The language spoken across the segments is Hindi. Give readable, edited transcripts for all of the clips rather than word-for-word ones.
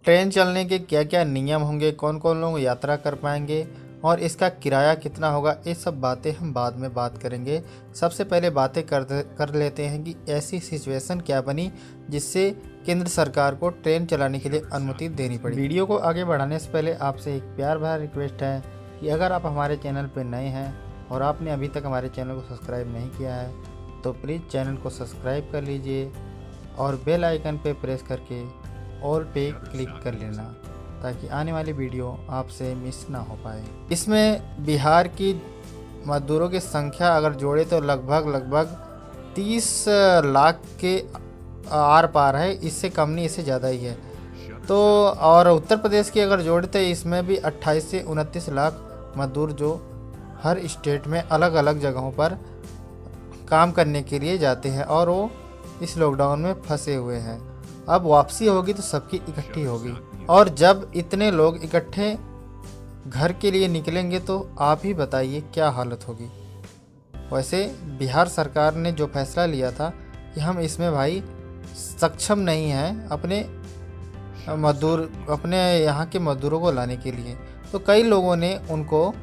ट्रेन चलने के क्या क्या नियम होंगे, कौन कौन लोग यात्रा कर पाएंगे और इसका किराया कितना होगा, ये सब बातें हम बाद में बात करेंगे। सबसे पहले बातें कर लेते हैं कि ऐसी सिचुएशन क्या बनी जिससे केंद्र सरकार को ट्रेन चलाने के लिए अनुमति देनी पड़ी। वीडियो को आगे बढ़ाने से पहले आपसे एक प्यार भरा रिक्वेस्ट है कि अगर आप हमारे चैनल पर नए हैं और आपने अभी तक हमारे चैनल को सब्सक्राइब नहीं किया है तो प्लीज़ चैनल को सब्सक्राइब कर लीजिए और बेल आइकन पे प्रेस करके ऑल पे क्लिक कर लेना ताकि आने वाली वीडियो आपसे मिस ना हो पाए। इसमें बिहार की मजदूरों की संख्या अगर जोड़े तो लगभग 30 लाख के आर पार है, इससे कम नहीं, इससे ज़्यादा ही है। तो और उत्तर प्रदेश की अगर जोड़े तो इसमें भी 28 से 29 लाख मजदूर जो हर स्टेट में अलग अलग जगहों पर काम करने के लिए जाते हैं और वो इस लॉकडाउन में फंसे हुए हैं। अब वापसी होगी तो सबकी इकट्ठी होगी और जब इतने लोग इकट्ठे घर के लिए निकलेंगे तो आप ही बताइए क्या हालत होगी। वैसे बिहार सरकार ने जो फैसला लिया था कि हम इसमें भाई सक्षम नहीं हैं अपने यहाँ के मजदूरों को लाने के लिए, तो कई लोगों ने उनको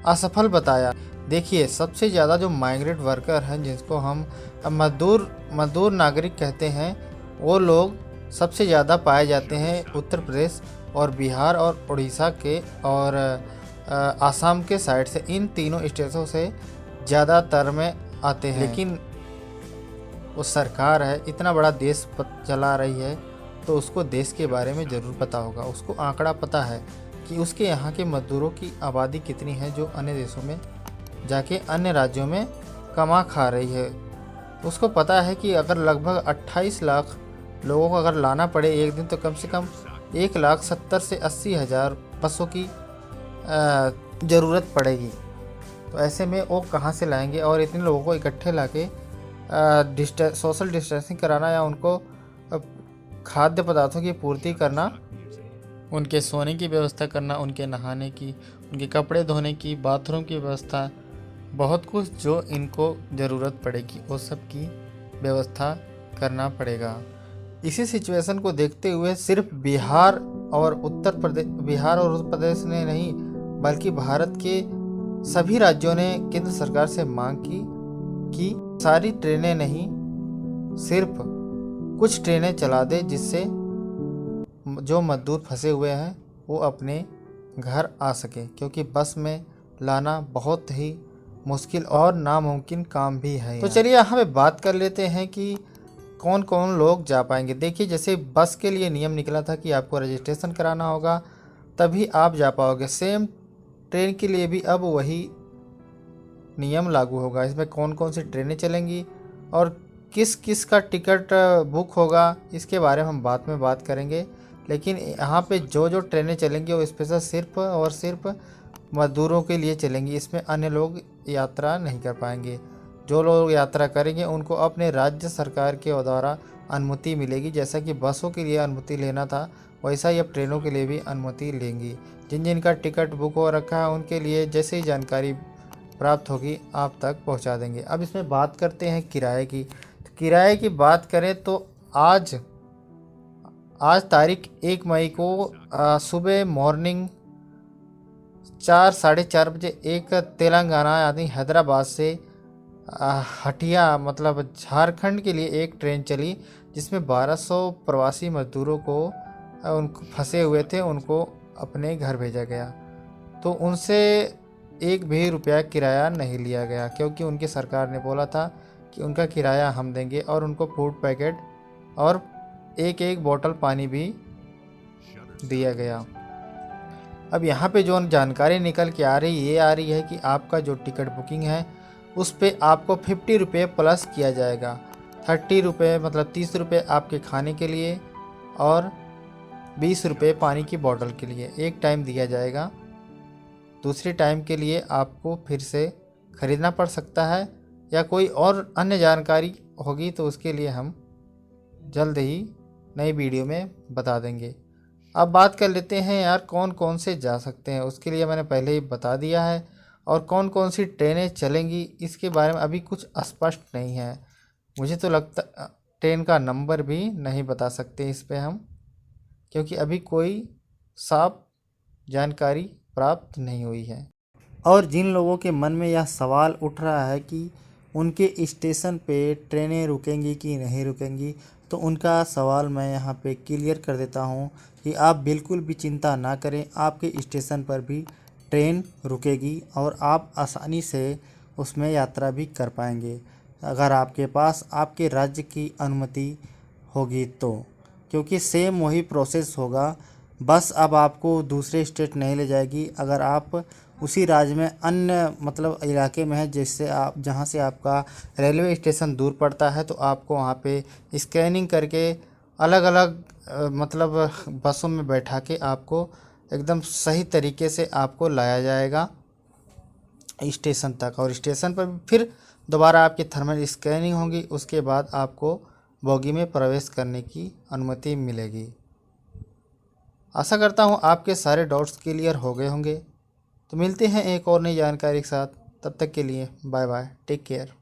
असफल बताया। देखिए, सबसे ज़्यादा जो माइग्रेंट वर्कर हैं जिसको हम मजदूर नागरिक कहते हैं, वो लोग सबसे ज़्यादा पाए जाते हैं उत्तर प्रदेश और बिहार और उड़ीसा के और आसाम के साइड से। इन तीनों स्टेटों से ज़्यादातर में आते हैं। लेकिन वो सरकार है, इतना बड़ा देश चला रही है तो उसको देश के बारे में ज़रूर पता होगा। उसको आंकड़ा पता है कि उसके यहाँ के मजदूरों की आबादी कितनी है जो अन्य देशों में जाके अन्य राज्यों में कमा खा रही है। उसको पता है कि अगर लगभग 28 लाख लोगों को अगर लाना पड़े एक दिन तो कम से कम 1,70,000 से 80,000 बसों की ज़रूरत पड़ेगी। तो ऐसे में वो कहाँ से लाएंगे और इतने लोगों को इकट्ठे लाके सोशल डिस्टेंसिंग कराना या उनको खाद्य पदार्थों की पूर्ति करना, उनके सोने की व्यवस्था करना, उनके नहाने की, उनके कपड़े धोने की, बाथरूम की व्यवस्था, बहुत कुछ जो इनको ज़रूरत पड़ेगी वो सब की व्यवस्था करना पड़ेगा। इसी सिचुएशन को देखते हुए सिर्फ बिहार और उत्तर प्रदेश ने नहीं बल्कि भारत के सभी राज्यों ने केंद्र सरकार से मांग की कि सारी ट्रेनें नहीं, सिर्फ कुछ ट्रेनें चला दे जिससे जो मजदूर फंसे हुए हैं वो अपने घर आ सके, क्योंकि बस में लाना बहुत ही मुश्किल और नामुमकिन काम भी है। तो चलिए यहाँ पे बात कर लेते हैं कि कौन कौन लोग जा पाएंगे। देखिए, जैसे बस के लिए नियम निकला था कि आपको रजिस्ट्रेशन कराना होगा तभी आप जा पाओगे, सेम ट्रेन के लिए भी अब वही नियम लागू होगा। इसमें कौन कौन सी ट्रेनें चलेंगी और किस किस का टिकट बुक होगा इसके बारे में हम बाद में बात करेंगे। लेकिन यहाँ पे जो जो ट्रेनें चलेंगी वो स्पेशल सिर्फ और सिर्फ मजदूरों के लिए चलेंगी, इसमें अन्य लोग यात्रा नहीं कर पाएंगे। जो लोग यात्रा करेंगे उनको अपने राज्य सरकार के द्वारा अनुमति मिलेगी। जैसा कि बसों के लिए अनुमति लेना था वैसा ही अब ट्रेनों के लिए भी अनुमति लेंगी। जिन जिन का टिकट बुक हो रखा है उनके लिए जैसे ही जानकारी प्राप्त होगी आप तक पहुंचा देंगे। अब इसमें बात करते हैं किराए की। तो किराए की बात करें तो आज तारीख 1 मई को सुबह मॉर्निंग 4 साढ़े 4 बजे एक तेलंगाना यानी हैदराबाद से हटिया मतलब झारखंड के लिए एक ट्रेन चली जिसमें 1200 प्रवासी मजदूरों को उनको फंसे हुए थे उनको अपने घर भेजा गया। तो उनसे एक भी रुपया किराया नहीं लिया गया, क्योंकि उनकी सरकार ने बोला था कि उनका किराया हम देंगे और उनको फूड पैकेट और एक एक बोतल पानी भी दिया गया। अब यहाँ पे जो जानकारी निकल के आ रही है कि आपका जो टिकट बुकिंग है उस पे आपको 50 रुपये प्लस किया जाएगा। 30 रुपये मतलब 30 रुपये आपके खाने के लिए और 20 रुपये पानी की बोतल के लिए एक टाइम दिया जाएगा। दूसरे टाइम के लिए आपको फिर से ख़रीदना पड़ सकता है या कोई और अन्य जानकारी होगी तो उसके लिए हम जल्द ही नई वीडियो में बता देंगे। अब बात कर लेते हैं यार कौन कौन से जा सकते हैं। उसके लिए मैंने पहले ही बता दिया है और कौन कौन सी ट्रेनें चलेंगी इसके बारे में अभी कुछ स्पष्ट नहीं है। मुझे तो लगता ट्रेन का नंबर भी नहीं बता सकते इस पे हम, क्योंकि अभी कोई साफ जानकारी प्राप्त नहीं हुई है। और जिन लोगों के मन में यह सवाल उठ रहा है कि उनके स्टेशन पे ट्रेनें रुकेंगी कि नहीं रुकेंगी, तो उनका सवाल मैं यहाँ पे क्लियर कर देता हूँ कि आप बिल्कुल भी चिंता ना करें, आपके स्टेशन पर भी ट्रेन रुकेगी और आप आसानी से उसमें यात्रा भी कर पाएंगे, अगर आपके पास आपके राज्य की अनुमति होगी तो। क्योंकि सेम वही प्रोसेस होगा, बस अब आपको दूसरे स्टेट नहीं ले जाएगी। अगर आप उसी राज्य में अन्य मतलब इलाके में है, जैसे आप जहाँ से आपका रेलवे स्टेशन दूर पड़ता है, तो आपको वहाँ पे स्कैनिंग करके अलग अलग मतलब बसों में बैठा के आपको एकदम सही तरीके से आपको लाया जाएगा स्टेशन तक। और स्टेशन पर फिर दोबारा आपकी थर्मल स्कैनिंग होगी, उसके बाद आपको बोगी में प्रवेश करने की अनुमति मिलेगी। आशा करता हूँ आपके सारे डाउट्स क्लियर हो गए होंगे। तो मिलते हैं एक और नई जानकारी के साथ, तब तक के लिए बाय बाय, टेक केयर।